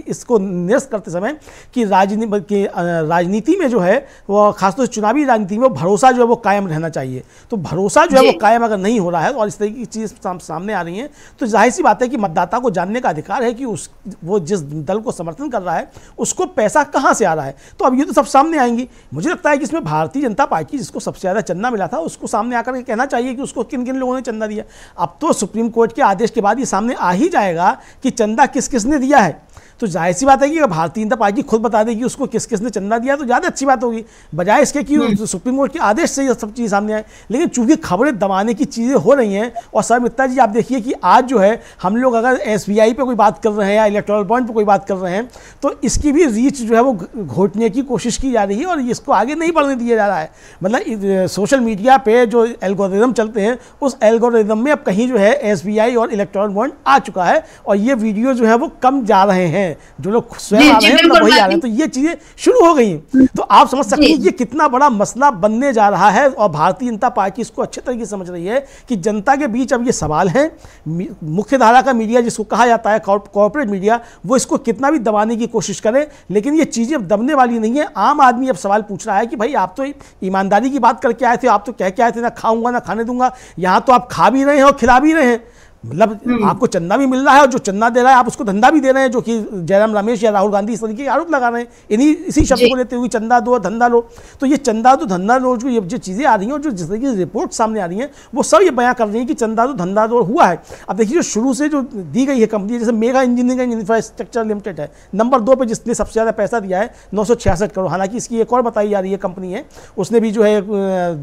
इसको निरस्त करते समय कि राजनीति में जो है वो खासतौर से चुनावी राजनीति में भरोसा जो है वो कायम रहना चाहिए। तो भरोसा जो है वो कायम अगर नहीं हो रहा है और इस तरीके की चीज़ें सामने आ रही हैं तो जाहिर सी बात है कि मतदाता को जानने का अधिकार है कि वो जिस दल को समर्थन कर रहा है उसको पैसा कहाँ से आ रहा है। तो अब ये तो सब सामने आएंगी। मुझे लगता है कि इसमें भारतीय जनता पार्टी जिसको सबसे ज़्यादा चंदा मिला था उसको सामने आकर के कहना चाहिए कि उसको किन किन लोगों ने चंदा दिया। अब तो सुप्रीम कोर्ट के आदेश के बाद ये सामने आ ही जाएगा कि चंदा किस किस ने दिया है। तो जाहिर सी बात है कि अगर भारतीय जनता पार्टी खुद बता देगी उसको किस किस ने चंदा दिया तो ज़्यादा अच्छी बात होगी, बजाय इसके कि सुप्रीम कोर्ट के आदेश से ये सब चीज़ सामने आए। लेकिन चूंकि खबरें दबाने की चीज़ें हो रही हैं और शर्मित्रा जी आप देखिए कि आज जो है हम लोग अगर SBI पे कोई बात कर रहे हैं या इलेक्टोरल बॉन्ड पे कोई बात कर रहे हैं तो इसकी भी रीच जो है वो घोटने की कोशिश की जा रही है और इसको आगे नहीं बढ़ने दिया जा रहा है। मतलब सोशल मीडिया पे जो एल्गोरिदम चलते हैं उस एल्गोरिदम में अब कहीं जो है SBI और इलेक्टोरल बॉन्ड आ चुका है और ये वीडियो जो है वो कम जा रहे हैं, जो लोग स्वयं आ रहे हैं मतलब वही आ रहे हैं। तो ये चीजें शुरू हो गई। तो आप समझ सकते हैं ये कितना बड़ा मसला बनने जा रहा है और भारतीय जनता पार्टी इसको अच्छे तरीके से समझ रही है कि जनता के बीच अब ये सवाल है। मुख्य धारा का मीडिया जिसको कहा जाता है कॉर्पोरेट मीडिया, वो इसको कितना भी दबाने की कोशिश करे लेकिन ये चीजें अब दबने वाली नहीं है। आम आदमी अब सवाल पूछ रहा है कि भाई आप तो ईमानदारी की बात करके आए थे, आप तो कह के आए थे ना खाऊंगा ना खाने दूंगा, यहाँ तो आप खा भी रहे हैं और खिला भी रहे हैं। मतलब आपको चंदा भी मिल रहा है और जो चंदा दे रहा है आप उसको धंधा भी दे रहे हैं, जो कि जयराम रमेश या राहुल गांधी इस तरीके के आरोप लगा रहे हैं इसी शब्द को लेते हुए, चंदा दो धंधा लो। तो ये चंदा दो धंधा लो जो ये जो चीज़ें आ रही हैं और जो जिस तरीके की रिपोर्ट सामने आ रही हैं वो सब ये बयां कर रही हैं कि चंदा दो धंधा दो हुआ है। अब देखिए जो शुरू से जो दी गई है कंपनी, जैसे मेगा इंजीनियरिंग इंफ्रास्ट्रक्चर लिमिटेड है, नंबर 2 पे जिसने सबसे ज़्यादा पैसा दिया है 966 करोड़। हालांकि इसकी एक और बताई जा रही है कंपनी है, उसने भी जो है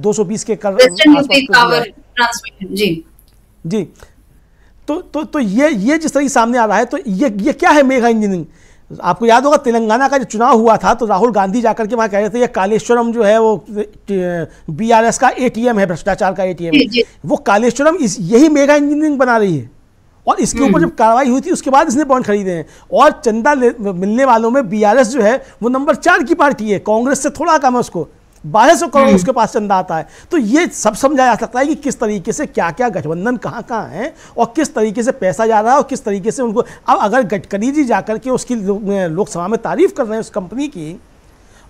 220 के कर जी। तो ये जिस तरह सामने आ रहा है, तो ये क्या है मेगा इंजीनियरिंग। आपको याद होगा तेलंगाना का जो चुनाव हुआ था तो राहुल गांधी जाकर के वहाँ कह रहे थे ये कालेश्वरम जो है वो बीआरएस का एटीएम है, भ्रष्टाचार का एटीएम है। वो कालेश्वरम यही मेगा इंजीनियरिंग बना रही है। और इसके ऊपर जब कार्रवाई हुई थी उसके बाद इसने बॉन्ड खरीदे हैं। और चंदा मिलने वालों में बीआरएस जो है वो नंबर 4 की पार्टी है, कांग्रेस से थोड़ा कम है, उसको 1200 करोड़ उसके पास चंदा आता है। तो ये सब समझाया जा सकता है कि किस तरीके से क्या क्या गठबंधन कहाँ कहाँ है और किस तरीके से पैसा जा रहा है और किस तरीके से उनको। अब अगर गडकरी जी जाकर के उसकी लोकसभा में तारीफ कर रहे हैं उस कंपनी की,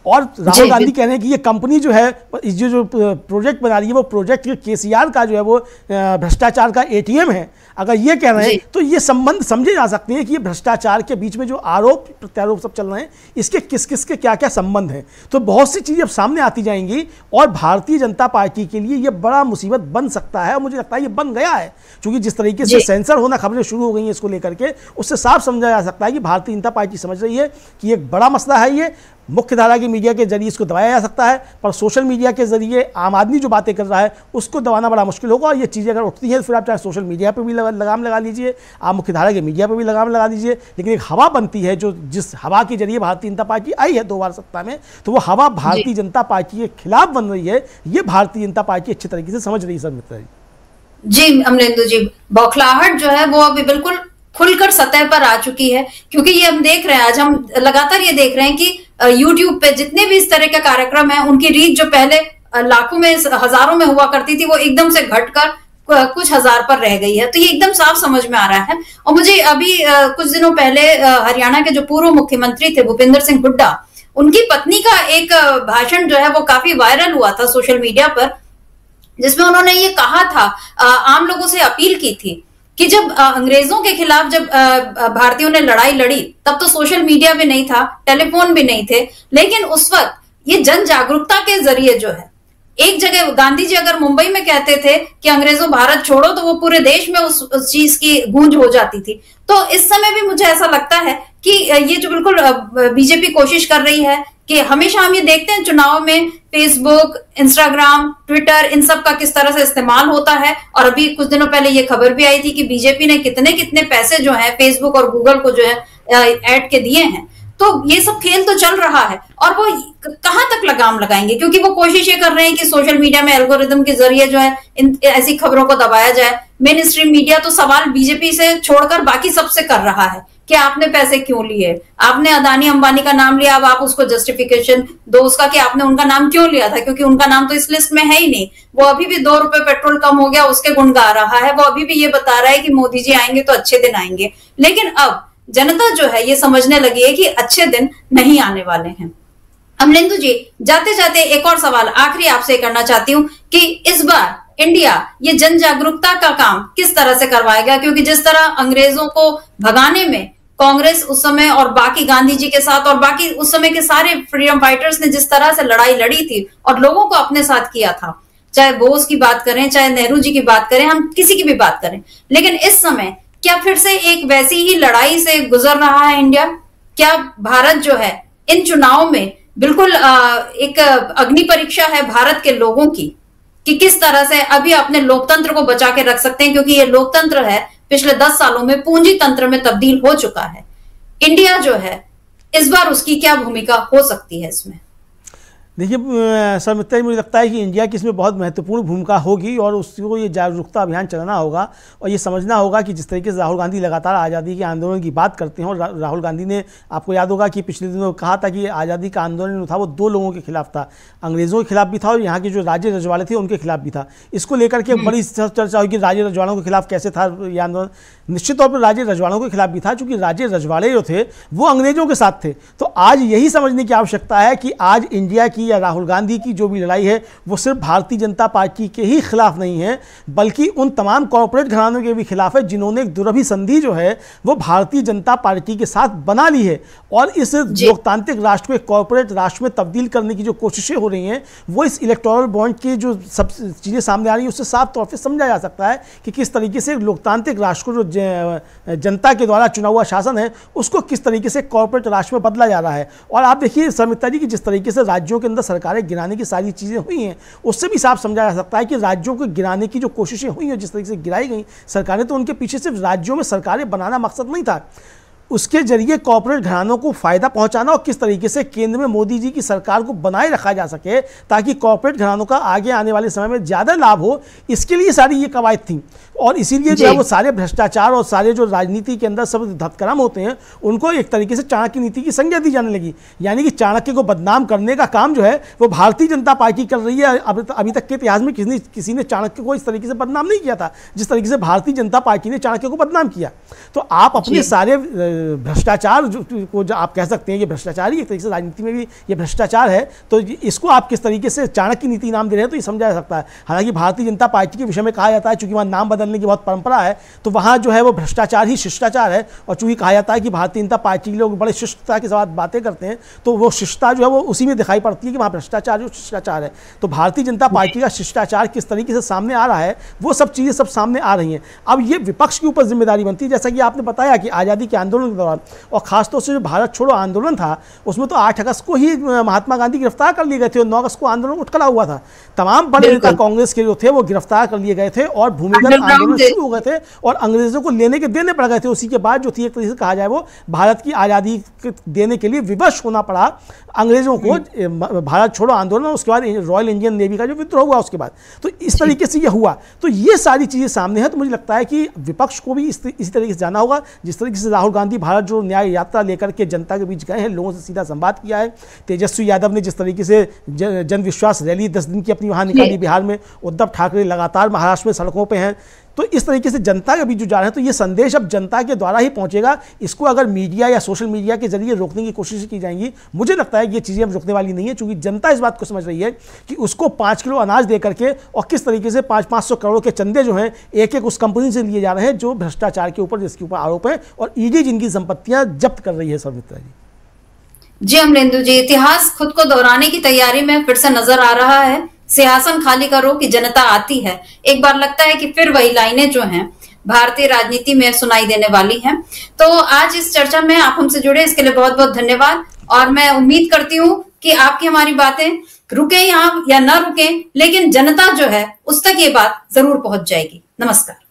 और राहुल गांधी कह रहे हैं कि ये कंपनी जो है जो प्रोजेक्ट बना रही है वो प्रोजेक्ट केसीआर का जो है वो भ्रष्टाचार का एटीएम है, अगर ये कह रहे हैं तो ये संबंध समझे जा सकते हैं कि ये भ्रष्टाचार के बीच में जो आरोप प्रत्यारोप सब चल रहे हैं इसके किस किस के क्या क्या संबंध हैं। तो बहुत सी चीज़ें अब सामने आती जाएंगी और भारतीय जनता पार्टी के लिए ये बड़ा मुसीबत बन सकता है। और मुझे लगता है ये बन गया है, क्योंकि जिस तरीके से सेंसर होना खबरें शुरू हो गई हैं इसको लेकर के, उससे साफ समझा जा सकता है कि भारतीय जनता पार्टी समझ रही है कि एक बड़ा मसला है। ये मुख्य धारा की मीडिया के जरिए इसको दबाया जा सकता है, पर सोशल मीडिया के जरिए आम आदमी जो बातें कर रहा है उसको दबाना बड़ा मुश्किल होगा। और ये चीज़ें अगर उठती हैं तो फिर आप चाहे सोशल मीडिया पे भी लगाम लगा लीजिए, आप मुख्य धारा के मीडिया पे भी लगाम लगा दीजिए, लेकिन एक हवा बनती है जो जिस हवा के जरिए भारतीय जनता पार्टी आई है 2 बार सत्ता में, तो वो हवा भारतीय जनता पार्टी के खिलाफ बन रही है। ये भारतीय जनता पार्टी अच्छी तरीके से समझ रही है। सर मित्रा जी, अमरेंदु जी, बौखलाहट जो है वो अभी बिल्कुल खुलकर सतह पर आ चुकी है, क्योंकि ये हम देख रहे हैं, आज हम लगातार ये देख रहे हैं कि YouTube पे जितने भी इस तरह के कार्यक्रम हैं उनकी रीच जो पहले लाखों में हजारों में हुआ करती थी वो एकदम से घटकर कुछ हजार पर रह गई है। तो ये एकदम साफ समझ में आ रहा है। और मुझे अभी कुछ दिनों पहले हरियाणा के जो पूर्व मुख्यमंत्री थे भूपेंद्र सिंह हुड्डा, उनकी पत्नी का एक भाषण जो है वो काफी वायरल हुआ था सोशल मीडिया पर, जिसमें उन्होंने ये कहा था, आम लोगों से अपील की थी कि जब अंग्रेजों के खिलाफ जब भारतीयों ने लड़ाई लड़ी तब तो सोशल मीडिया भी नहीं था, टेलीफोन भी नहीं थे, लेकिन उस वक्त ये जन जागरूकता के जरिए जो है, एक जगह गांधी जी अगर मुंबई में कहते थे कि अंग्रेजों भारत छोड़ो तो वो पूरे देश में उस चीज की गूंज हो जाती थी। तो इस समय भी मुझे ऐसा लगता है कि ये जो बिल्कुल बीजेपी कोशिश कर रही है कि हमेशा हम ये देखते हैं चुनाव में फेसबुक, इंस्टाग्राम, ट्विटर, इन सब का किस तरह से इस्तेमाल होता है। और अभी कुछ दिनों पहले ये खबर भी आई थी कि बीजेपी ने कितने कितने पैसे जो है फेसबुक और गूगल को जो है ऐड के दिए हैं। तो ये सब खेल तो चल रहा है और वो कहां तक लगाम लगाएंगे, क्योंकि वो कोशिश ये कर रहे हैं कि सोशल मीडिया में एल्गोरिदम के जरिए जो है ऐसी खबरों को दबाया जाए। मेन स्ट्रीम मीडिया तो सवाल बीजेपी से छोड़कर बाकी सबसे कर रहा है कि आपने पैसे क्यों लिए, आपने अदानी अंबानी का नाम लिया, अब आप उसको जस्टिफिकेशन दो उसका कि आपने उनका नाम क्यों लिया था, क्योंकि उनका नाम तो इस लिस्ट में है ही नहीं। वो अभी भी 2 रुपए पेट्रोल कम हो गया उसके गुण गा रहा है, वो अभी भी ये बता रहा है कि मोदी जी आएंगे तो अच्छे दिन आएंगे। लेकिन अब जनता जो है ये समझने लगी है कि अच्छे दिन नहीं आने वाले हैं। अमरेंदु जी, जाते जाते एक और सवाल आखिरी आपसे करना चाहती हूँ कि इस बार इंडिया ये जन जागरूकता का काम किस तरह से करवाएगा, क्योंकि जिस तरह अंग्रेजों को भगाने में कांग्रेस उस समय और बाकी गांधी जी के साथ और बाकी उस समय के सारे फ्रीडम फाइटर्स ने जिस तरह से लड़ाई लड़ी थी और लोगों को अपने साथ किया था, चाहे बोस की बात करें, चाहे नेहरू जी की बात करें, हम किसी की भी बात करें, लेकिन इस समय क्या फिर से एक वैसी ही लड़ाई से गुजर रहा है इंडिया? क्या भारत जो है इन चुनाव में बिल्कुल एक अग्नि परीक्षा है भारत के लोगों की कि किस तरह से अभी अपने लोकतंत्र को बचा के रख सकते हैं, क्योंकि ये लोकतंत्र है पिछले 10 सालों में पूंजी तंत्र में तब्दील हो चुका है। इंडिया जो है इस बार उसकी क्या भूमिका हो सकती है इसमें? देखिए सर मित्रा, मुझे लगता है कि इंडिया की इसमें बहुत महत्वपूर्ण भूमिका होगी और उसको ये जागरूकता अभियान चलाना होगा और ये समझना होगा कि जिस तरीके से राहुल गांधी लगातार आज़ादी के आंदोलन की बात करते हैं, और राहुल गांधी ने आपको याद होगा कि पिछले दिनों कहा था कि आज़ादी का आंदोलन था वो 2 लोगों के खिलाफ था, अंग्रेज़ों के खिलाफ भी था और यहाँ के जो राज्य रजवाड़े थे उनके खिलाफ भी था। इसको लेकर के बड़ी चर्चा हुई कि राज्य रजवाड़ों के खिलाफ कैसे था ये आंदोलन। निश्चित तौर पर राज्य रजवाड़ों के खिलाफ भी था, क्योंकि राज्य रजवाड़े जो थे वो अंग्रेजों के साथ थे। तो आज यही समझने की आवश्यकता है कि आज इंडिया की की या राहुल गांधी की जो भी लड़ाई है वो सिर्फ भारतीय जनता पार्टी के ही खिलाफ नहीं है, बल्कि उन तमाम कॉरपोरेट घरानों के भी खिलाफ है जिन्होंने एक दुरभी संधि जो है वो भारतीय जनता पार्टी के साथ बना ली है। और इस लोकतांत्रिक राष्ट्र को एक कॉरपोरेट राष्ट्र में तब्दील करने की जो कोशिशें हो रही हैं वो इस इलेक्टोरल बॉन्ड की जो सब चीज़ें सामने आ रही है उससे साफ तौर पर समझा जा सकता है कि किस तरीके से लोकतांत्रिक राष्ट्र को जो जनता के द्वारा चुना हुआ शासन है उसको किस तरीके से कॉर्पोरेट राष्ट्र में बदला जा रहा है। और आप देखिए समिता जी कि जिस तरीके से राज्यों के अंदर सरकारें गिराने की सारी चीज़ें हुई हैं उससे भी साफ समझा जा सकता है कि राज्यों को गिराने की जो कोशिशें हुई हैं, जिस तरीके से गिराई गई सरकारें, तो उनके पीछे सिर्फ राज्यों में सरकारें बनाना मकसद नहीं था, उसके जरिए कॉर्पोरेट घरानों को फायदा पहुंचाना और किस तरीके से केंद्र में मोदी जी की सरकार को बनाए रखा जा सके ताकि कॉर्पोरेट घरानों का आगे आने वाले समय में ज़्यादा लाभ हो, इसके लिए सारी ये कवायद थी। और इसीलिए जो है वो सारे भ्रष्टाचार और सारे जो राजनीति के अंदर सब धतकरम होते हैं उनको एक तरीके से चाणक्य नीति की संज्ञा दी जाने लगी, यानी कि चाणक्य को बदनाम करने का काम जो है वो भारतीय जनता पार्टी कर रही है। अभी तक के इतिहास में किसी ने चाणक्य को इस तरीके से बदनाम नहीं किया था जिस तरीके से भारतीय जनता पार्टी ने चाणक्य को बदनाम किया। तो आप अपने सारे भ्रष्टाचार को जो आप कह सकते हैं ये भ्रष्टाचार ही एक तरीके से राजनीति में भी ये भ्रष्टाचार है, तो इसको आप किस तरीके से चाणक्य नीति नाम दे रहे हैं तो ये समझा जा सकता है। हालांकि भारतीय जनता पार्टी के विषय में कहा जाता है चूंकि वहाँ नाम बदलने की बहुत परंपरा है तो वहाँ जो है वो भ्रष्टाचार ही शिष्टाचार है, और चूंकि कहा जाता है कि भारतीय जनता पार्टी के लोग बड़े शिष्टता के साथ बातें करते हैं तो वो शिष्टता जो है वो उसी में दिखाई पड़ती है कि वहाँ भ्रष्टाचार जो शिष्टाचार है। तो भारतीय जनता पार्टी का शिष्टाचार किस तरीके से सामने आ रहा है वो सब चीज़ें सब सामने आ रही हैं। अब ये विपक्ष के ऊपर जिम्मेदारी बनती है, जैसा कि आपने बताया कि आज़ादी के आंदोलन के दौरान और खासतौर से जो भारत छोड़ो आंदोलन था उसमें तो 8 अगस्त को ही महात्मा गांधी गिरफ्तार कर लिए गए थे और 9 अगस्त को आंदोलन उठ खड़ा हुआ था। तमाम बड़े नेता कांग्रेस के जो थे वो गिरफ्तार कर लिए गए थे और भूमिगत आंदोलन शुरू हो गए थे और अंग्रेजों को लेने के देने पड़ गए थे। उसी के बाद जो थी एक तरीके से कहा जाए वो भारत की आज़ादी देने के लिए विवश होना पड़ा अंग्रेजों को, भारत छोड़ो आंदोलन और उसके बाद रॉयल इंडियन नेवी का जो विद्रोह हुआ उसके बाद। तो इस तरीके से ये हुआ, तो ये सारी चीज़ें सामने हैं। तो मुझे लगता है कि विपक्ष को भी इसी तरीके से जाना होगा जिस तरीके से राहुल गांधी भारत जोड़ो न्याय यात्रा लेकर के जनता के बीच गए हैं, लोगों से सीधा संवाद किया है। तेजस्वी यादव ने जिस तरीके से जन विश्वास रैली 10 दिन की अपनी वहाँ निकाली बिहार में, उद्धव ठाकरे लगातार महाराष्ट्र में सड़कों पे हैं, तो इस तरीके से जनता के बीच जो जा रहे हैं तो ये संदेश अब जनता के द्वारा ही पहुंचेगा। इसको अगर मीडिया या सोशल मीडिया के जरिए रोकने की कोशिश की जाएंगी, मुझे लगता है ये चीज़ें अब रोकने वाली नहीं है, क्योंकि जनता इस बात को समझ रही है कि उसको 5 किलो अनाज दे करके और किस तरीके से 500-500 करोड़ के चंदे जो हैं एक एक उस कंपनी से लिए जा रहे हैं जो भ्रष्टाचार के ऊपर जिसके ऊपर आरोप है और ईडी जिनकी संपत्तियां जब्त कर रही है। सौमित्रा जी अमलेंदु जी, इतिहास खुद को दोहराने की तैयारी में फिर से नजर आ रहा है। सिंहासन खाली करो कि जनता आती है। एक बार लगता है कि फिर वही लाइनें जो हैं भारतीय राजनीति में सुनाई देने वाली हैं। तो आज इस चर्चा में आप हमसे जुड़े इसके लिए बहुत बहुत धन्यवाद, और मैं उम्मीद करती हूँ कि आपकी हमारी बातें रुके यहाँ या ना रुके, लेकिन जनता जो है उस तक ये बात जरूर पहुंच जाएगी। नमस्कार।